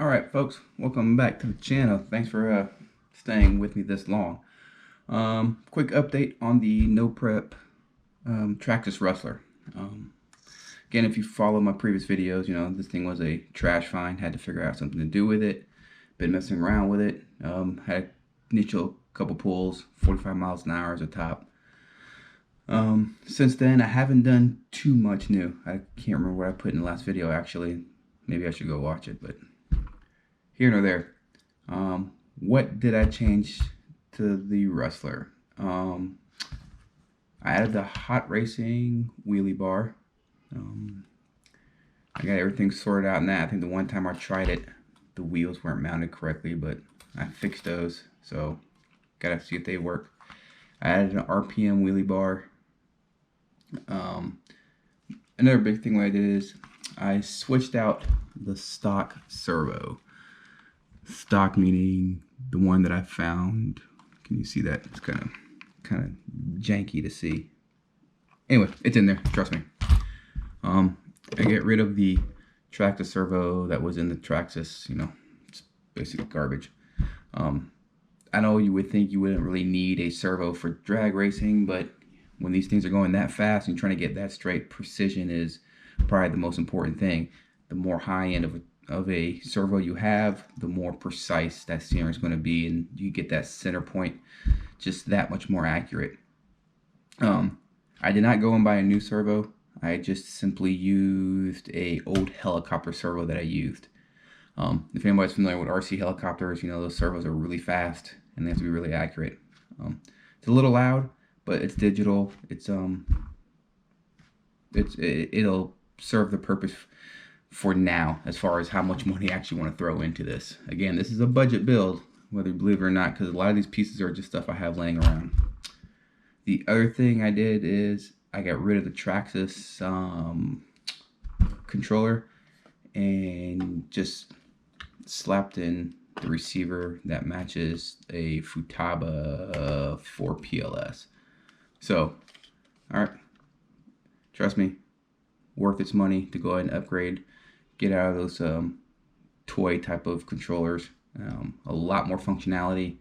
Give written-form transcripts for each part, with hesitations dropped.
All right, folks, welcome back to the channel. Thanks for staying with me this long. Quick update on the no prep Traxxas Rustler. Again, if you follow my previous videos, you know this thing was a trash find. Had to figure out something to do with it. Been messing around with it. Had initial couple pulls, 45 miles an hour as a top. Since then, I haven't done too much new. I can't remember what I put in the last video, actually. Maybe I should go watch it, but here nor there. What did I change to the Rustler? I added the hot racing wheelie bar. I got everything sorted out in that. I think the one time I tried it, the wheels weren't mounted correctly, but I fixed those, so gotta see if they work. I added an RPM wheelie bar. Another big thing what I did is I switched out the stock servo. Stock meaning the one that I found. Can you see that? It's kind of janky to see. Anyway, it's in there. Trust me. I get rid of the Traxxas servo that was in the Traxxas. You know, it's basic garbage. I know you would think you wouldn't really need a servo for drag racing, but when these things are going that fast and you're trying to get that straight, precision is probably the most important thing. The more high end of a servo you have, the more precise that steering is going to be, and you get that center point just that much more accurate. I did not go and buy a new servo. I just simply used a old helicopter servo that I used. If anybody's familiar with RC helicopters, you know those servos are really fast and they have to be really accurate. It's a little loud, but it's digital. It'll serve the purpose for now as far as how much money I actually want to throw into this. Again, this is a budget build, whether you believe it or not, because a lot of these pieces are just stuff I have laying around. The other thing I did is I got rid of the Traxxas controller and just slapped in the receiver that matches a Futaba 4 PLS. So, all right, trust me, worth its money to go ahead and upgrade, get out of those toy type of controllers. A lot more functionality.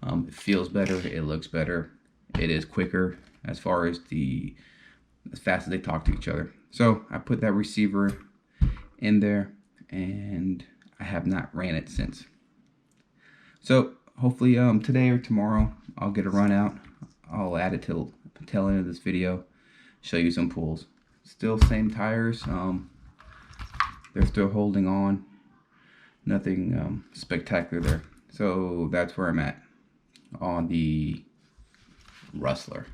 It feels better, it looks better, it is quicker as far as as fast as they talk to each other. So I put that receiver in there and I have not ran it since. So hopefully today or tomorrow I'll get a run out. I'll add it till the tail end of this video, show you some pulls. Still same tires. They're still holding on. Nothing spectacular there. So that's where I'm at on the Rustler.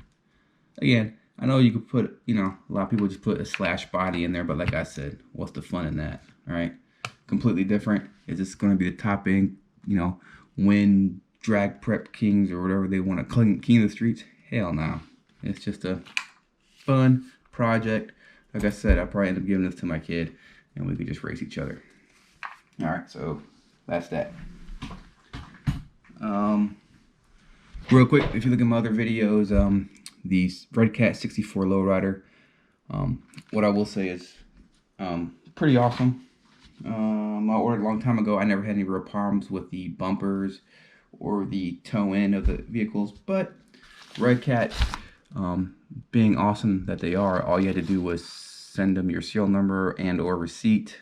Again, I know you could put, you know, a lot of people just put a slash body in there, but like I said, what's the fun in that? All right, completely different. Is this going to be the top end, you know, when drag prep kings or whatever they want to king the streets? Hell no. It's just a fun project. Like I said, I'll probably end up giving this to my kid and we could just race each other. All right, so that's that. Real quick, if you look at my other videos, the Red Cat 64 lowrider, what I will say is pretty awesome. I ordered a long time ago. I never had any real problems with the bumpers or the toe end of the vehicles, but Red Cat, being awesome that they are, all you had to do was send them your serial number and or receipt,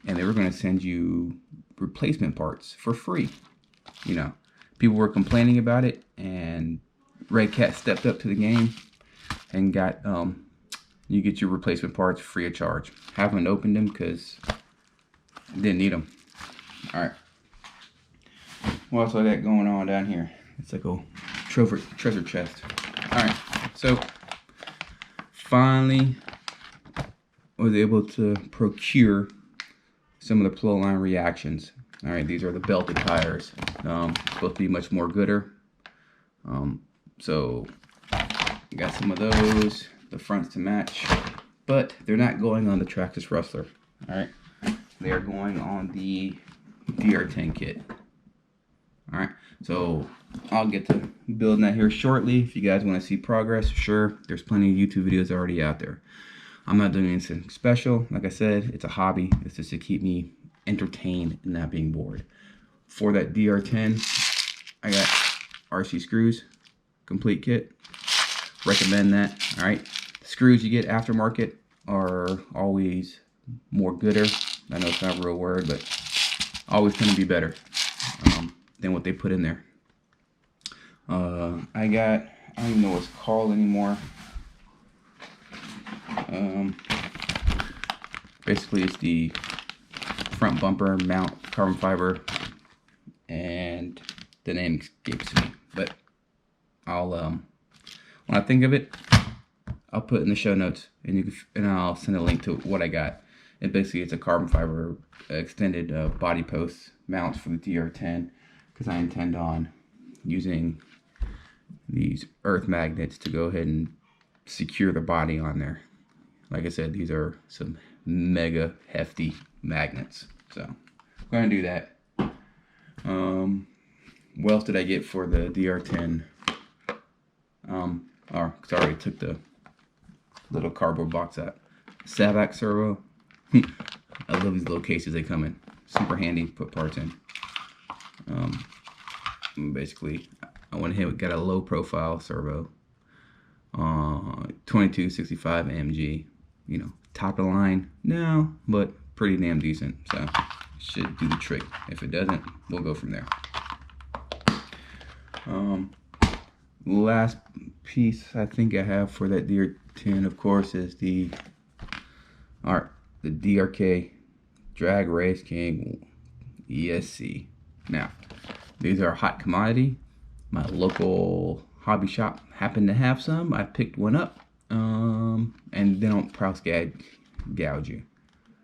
and they were going to send you replacement parts for free. You know, people were complaining about it, and Red Cat stepped up to the game and got you get your replacement parts free of charge. Haven't opened them because I didn't need them. All right, what else I got going on down here? It's like a treasure chest. All right, so finally was able to procure some of the Flow Line reactions. All right, these are the belted tires. Supposed to be much more gooder. So got some of those, the fronts to match, but they're not going on the Traxxas Rustler. All right, they are going on the DR10 kit. All right, so I'll get to building that here shortly. If you guys want to see progress, sure, there's plenty of YouTube videos already out there. I'm not doing anything special. Like I said, it's a hobby. It's just to keep me entertained and not being bored. For that DR10, I got RC screws, complete kit. Recommend that. All right, the screws you get aftermarket are always more gooder. I know it's not a real word, but always going to be better than what they put in there. I don't even know what it's called anymore. Basically, it's the front bumper mount carbon fiber, and the name escapes me. But I'll when I think of it, I'll put it in the show notes, and I'll send a link to what I got. And basically, it's a carbon fiber extended body post mounts for the DR10, because I intend on using these earth magnets to go ahead and secure the body on there. Like I said, these are some mega hefty magnets, so I'm going to do that. What else did I get for the DR10? Because I already took the little cardboard box out. Savac servo. I love these little cases they come in. Super handy to put parts in. Basically, I went ahead and got a low profile servo. 2265 AMG. You know, top of the line? No, but pretty damn decent. So, should do the trick. If it doesn't, we'll go from there. Last piece I think I have for that DR10, of course, is the DRK Drag Race King ESC. Now, these are a hot commodity. My local hobby shop happened to have some. I picked one up, and they don't price gouge you.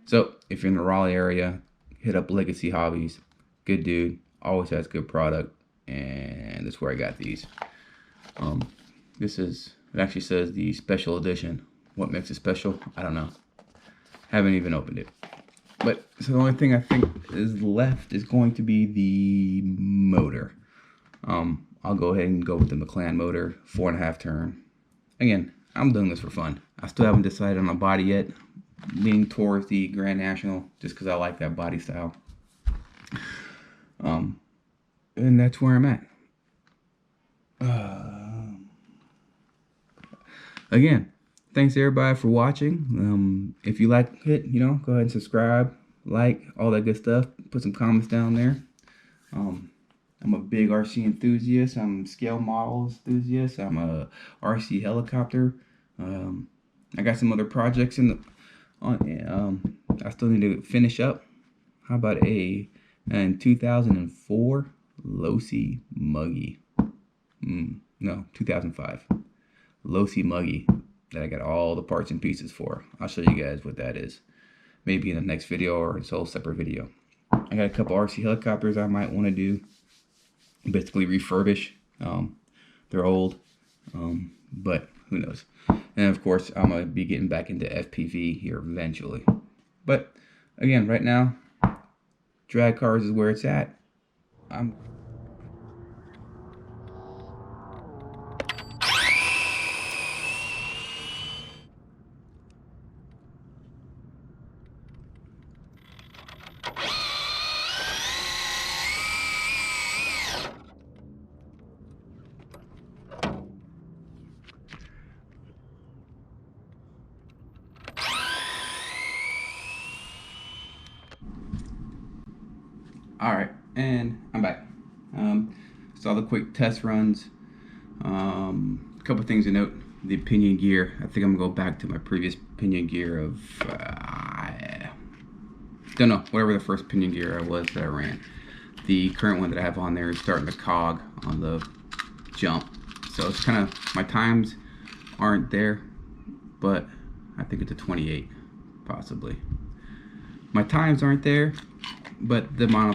So if you're in the Raleigh area, hit up Legacy Hobbies. Good dude, always has good product, and that's where I got these. It actually says the special edition. What makes it special? I don't know. Haven't even opened it. But so the only thing I think is left is going to be the motor. I'll go ahead and go with the McLaren motor, 4.5 turn. Again, I'm doing this for fun. I still haven't decided on a body yet. Leaning towards the Grand National, just because I like that body style. And that's where I'm at. Again, thanks everybody for watching. If you like it, go ahead and subscribe, like, all that good stuff. Put some comments down there. I'm a big RC enthusiast. I'm a scale models enthusiast. I'm a RC helicopter. I got some other projects I still need to finish up. How about in 2004 Losi Muggy? No, 2005 Losi Muggy that I got all the parts and pieces for. I'll show you guys what that is. Maybe in the next video or a whole separate video. I got a couple RC helicopters I might want to do. Basically refurbish. They're old, but who knows. And of course, I'm going to be getting back into FPV here eventually. But again, right now, drag cars is where it's at. Alright, and I'm back. So the quick test runs. A couple things to note. The pinion gear. I think I'm going to go back to my previous pinion gear of... don't know, whatever the first pinion gear was that I ran. The current one that I have on there is starting to cog on the jump. So it's kind of... My times aren't there, but I think it's a 28, possibly. My times aren't there, but the mile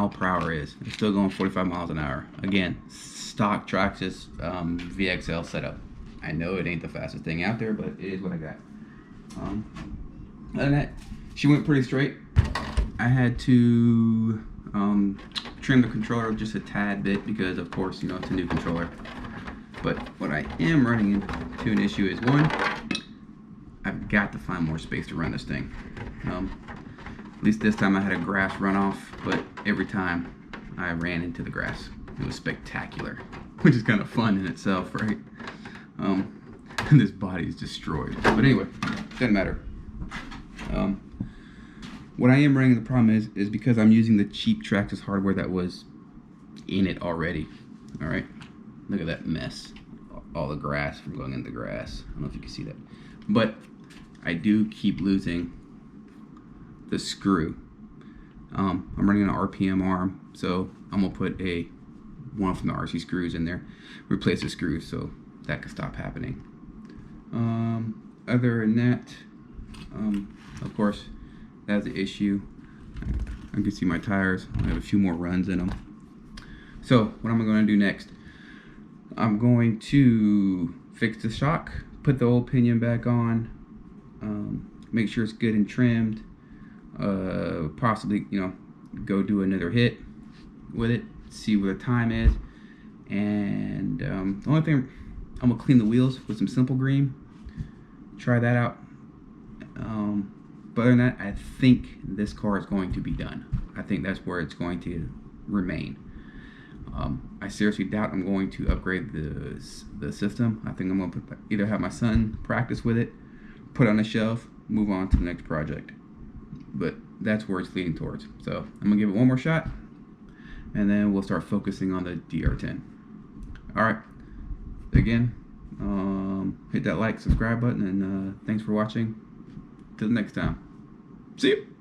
per hour is. It's still going 45 miles an hour. Again, stock Traxxas VXL setup. I know it ain't the fastest thing out there, but it is what I got. Other than that, she went pretty straight. I had to trim the controller just a tad bit because, of course, it's a new controller. But what I am running into an issue is, one, I've got to find more space to run this thing. At least this time I had a grass runoff, but every time I ran into the grass. It was spectacular, which is kind of fun in itself, right? And this body is destroyed. But anyway, doesn't matter. What I am running, the problem is because I'm using the cheap Traxxas hardware that was in it already. All right, look at that mess. All the grass from going into the grass. I don't know if you can see that. But I do keep losing the screw. I'm running an RPM arm, so I'm gonna put one from the RC screws in there, replace the screws so that can stop happening. Other than that, of course, that's the issue. I can see my tires. I have a few more runs in them. So what am I going to do next? I'm going to fix the shock, put the old pinion back on, make sure it's good and trimmed, possibly, go do another hit with it, see what the time is, and the only thing, I'm going to clean the wheels with some Simple Green, try that out. But other than that, I think this car is going to be done. I think that's where it's going to remain. I seriously doubt I'm going to upgrade the system. I think I'm going to either have my son practice with it, put it on the shelf, move on to the next project. But that's where it's leading towards. So I'm going to give it one more shot, and then we'll start focusing on the DR10. Alright, again, hit that like, subscribe button, and thanks for watching. Till next time. See you.